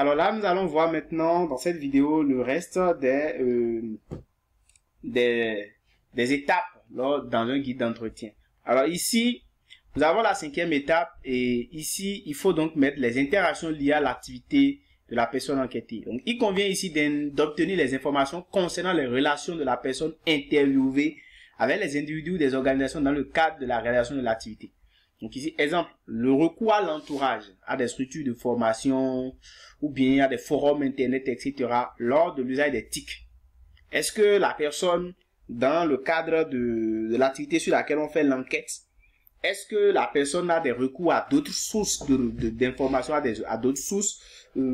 Alors là, nous allons voir maintenant dans cette vidéo le reste des étapes dans un guide d'entretien. Alors ici, nous avons la 5e étape et ici, il faut donc mettre les interactions liées à l'activité de la personne enquêtée. Donc, il convient ici d'obtenir les informations concernant les relations de la personne interviewée avec les individus ou des organisations dans le cadre de la réalisation de l'activité. Donc ici, exemple, le recours à l'entourage, à des structures de formation ou bien à des forums internet, etc. lors de l'usage des TIC. Est-ce que la personne, dans le cadre de l'activité sur laquelle on fait l'enquête, est-ce que la personne a des recours à d'autres sources d'informations, à d'autres sources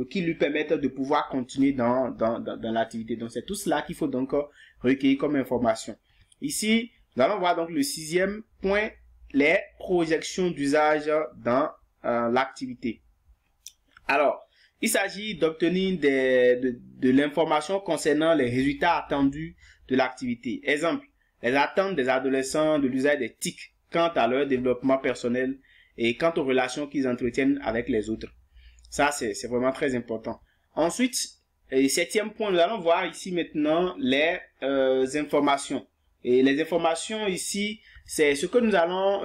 qui lui permettent de pouvoir continuer dans l'activité? Donc c'est tout cela qu'il faut donc recueillir comme information. Ici, nous allons voir donc le 6e point, les projections d'usage dans l'activité. Alors, il s'agit d'obtenir de l'information concernant les résultats attendus de l'activité. Exemple, les attentes des adolescents de l'usage des TIC quant à leur développement personnel et quant aux relations qu'ils entretiennent avec les autres. Ça, c'est vraiment très important. Ensuite, 7e point, nous allons voir ici maintenant les informations. Et les informations ici, c'est ce que nous allons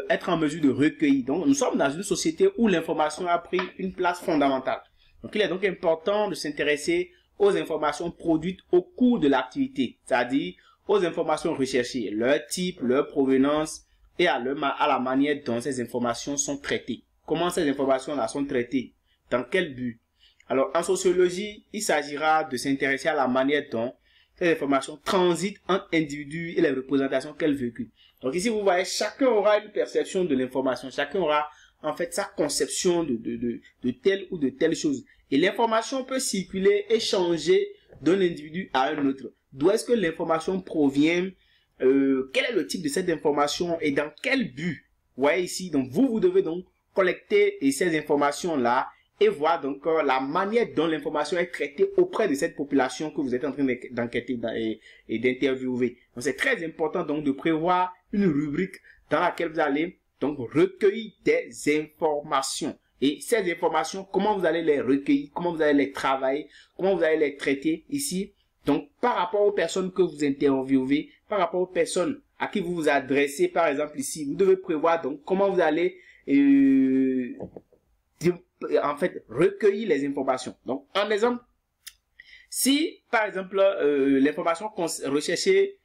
être en mesure de recueillir. Donc, nous sommes dans une société où l'information a pris une place fondamentale. Donc, il est donc important de s'intéresser aux informations produites au cours de l'activité, c'est-à-dire aux informations recherchées, leur type, leur provenance et à la manière dont ces informations sont traitées. Comment ces informations-là sont traitées? Dans quel but? Alors, en sociologie, il s'agira de s'intéresser à la manière dont ces informations transitent entre individus et les représentations qu'elles véhiculent. Donc ici, vous voyez, chacun aura une perception de l'information. Chacun aura en fait sa conception de telle ou de telle chose. Et l'information peut circuler et changer d'un individu à un autre. D'où est-ce que l'information provient? Quel est le type de cette information et dans quel but? Vous voyez ici, donc vous devez donc collecter ces informations-là et voir donc la manière dont l'information est traitée auprès de cette population que vous êtes en train d'enquêter et d'interviewer. Donc c'est très important donc de prévoir une rubrique dans laquelle vous allez donc recueillir des informations. Et ces informations, comment vous allez les recueillir, comment vous allez les travailler, comment vous allez les traiter ici. Donc par rapport aux personnes que vous interviewez, par rapport aux personnes à qui vous vous adressez, par exemple ici, vous devez prévoir donc comment vous allez en fait recueillir les informations. Donc en exemple, si par exemple l'information recherchée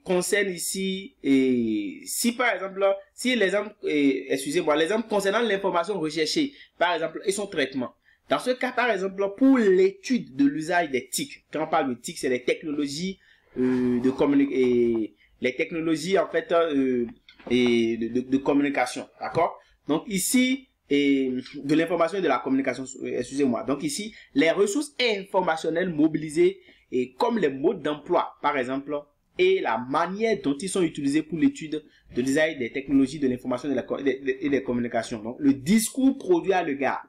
concerne ici, et si par exemple, si l'exemple, excusez-moi, l'exemple concernant l'information recherchée, par exemple, et son traitement. Dans ce cas, par exemple, pour l'étude de l'usage des TIC, quand on parle de TIC, c'est les technologies les technologies en fait de communication, d'accord? Donc ici, de l'information et de la communication, excusez-moi. Donc ici, les ressources informationnelles mobilisées et comme les modes d'emploi, par exemple, et la manière dont ils sont utilisés pour l'étude de l'usage des technologies de l'information et des communications. Donc, le discours produit à l'égard.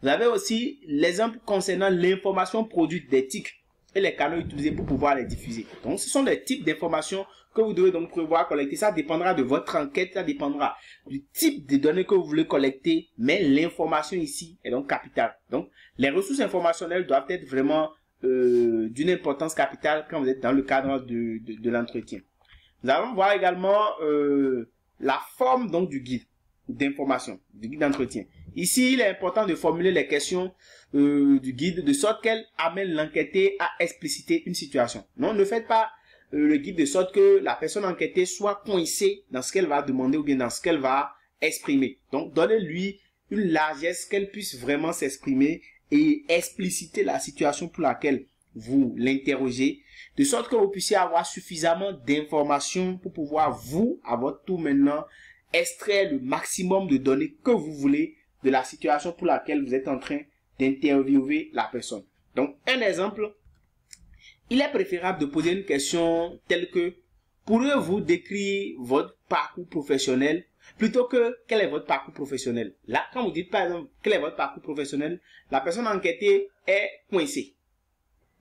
Vous avez aussi l'exemple concernant l'information produite des TIC et les canaux utilisés pour pouvoir les diffuser. Donc, ce sont les types d'informations que vous devez donc prévoir collecter. Ça dépendra de votre enquête, ça dépendra du type de données que vous voulez collecter, mais l'information ici est donc capitale. Donc, les ressources informationnelles doivent être vraiment d'une importance capitale quand vous êtes dans le cadre de l'entretien. Nous allons voir également la forme donc du guide d'information, du guide d'entretien. Ici, il est important de formuler les questions du guide de sorte qu'elle amène l'enquêté à expliciter une situation. Non, ne faites pas le guide de sorte que la personne enquêtée soit coincée dans ce qu'elle va demander ou bien dans ce qu'elle va exprimer. Donc, donnez-lui une largesse qu'elle puisse vraiment s'exprimer et expliciter la situation pour laquelle vous l'interrogez, de sorte que vous puissiez avoir suffisamment d'informations pour pouvoir vous, à votre tour maintenant, extraire le maximum de données que vous voulez de la situation pour laquelle vous êtes en train d'interviewer la personne. Donc, un exemple, il est préférable de poser une question telle que, pourriez-vous décrire votre parcours professionnel plutôt que quel est votre parcours professionnel? Là, quand vous dites par exemple quel est votre parcours professionnel, la personne enquêtée est coincée.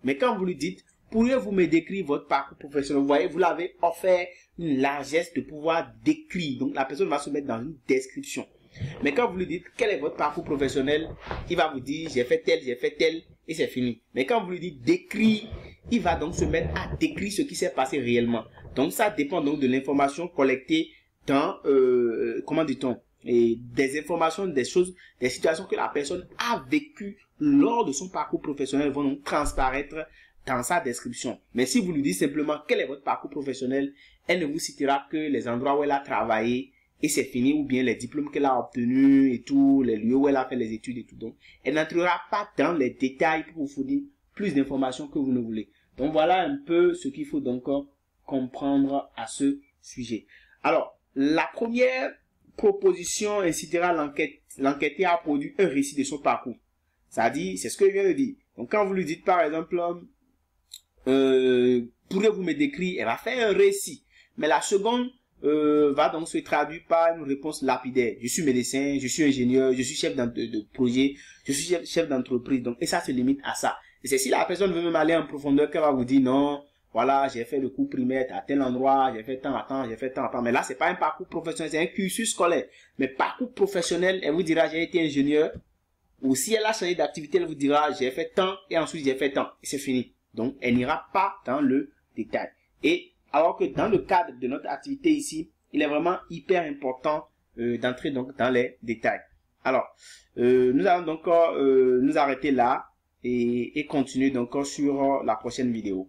Mais quand vous lui dites, pourriez-vous me décrire votre parcours professionnel? Vous voyez, vous l'avez offert une largesse de pouvoir décrire. Donc la personne va se mettre dans une description. Mais quand vous lui dites quel est votre parcours professionnel, il va vous dire j'ai fait tel, et c'est fini. Mais quand vous lui dites décris, il va donc se mettre à décrire ce qui s'est passé réellement. Donc ça dépend donc de l'information collectée dans, comment dit-on, et des informations, des choses, des situations que la personne a vécues lors de son parcours professionnel vont donc transparaître dans sa description. Mais si vous lui dites simplement quel est votre parcours professionnel, elle ne vous citera que les endroits où elle a travaillé et c'est fini, ou bien les diplômes qu'elle a obtenus et tout, les lieux où elle a fait les études et tout. Donc, elle n'entrera pas dans les détails pour vous fournir plus d'informations que vous ne voulez. Donc, voilà un peu ce qu'il faut donc comprendre à ce sujet. Alors, la première proposition incitera l'enquêteur à produire un récit de son parcours. C'est-à-dire, c'est ce que je viens de dire. Donc, quand vous lui dites, par exemple, pourriez-vous me décrire, elle va faire un récit. Mais la seconde va donc se traduire par une réponse lapidaire. Je suis médecin, je suis ingénieur, je suis chef de projet, je suis chef d'entreprise. Donc, et ça se limite à ça. Et c'est si la personne veut même aller en profondeur qu'elle va vous dire non, voilà, j'ai fait le cours primaire à tel endroit, j'ai fait tant à temps, j'ai fait tant à temps. Mais là, c'est pas un parcours professionnel, c'est un cursus scolaire. Mais parcours professionnel, elle vous dira j'ai été ingénieur. Ou si elle a changé d'activité, elle vous dira j'ai fait tant et ensuite j'ai fait tant. Et c'est fini. Donc, elle n'ira pas dans le détail. Et alors que dans le cadre de notre activité ici, il est vraiment hyper important d'entrer donc dans les détails. Alors, nous allons donc nous arrêter là et continuer donc sur la prochaine vidéo.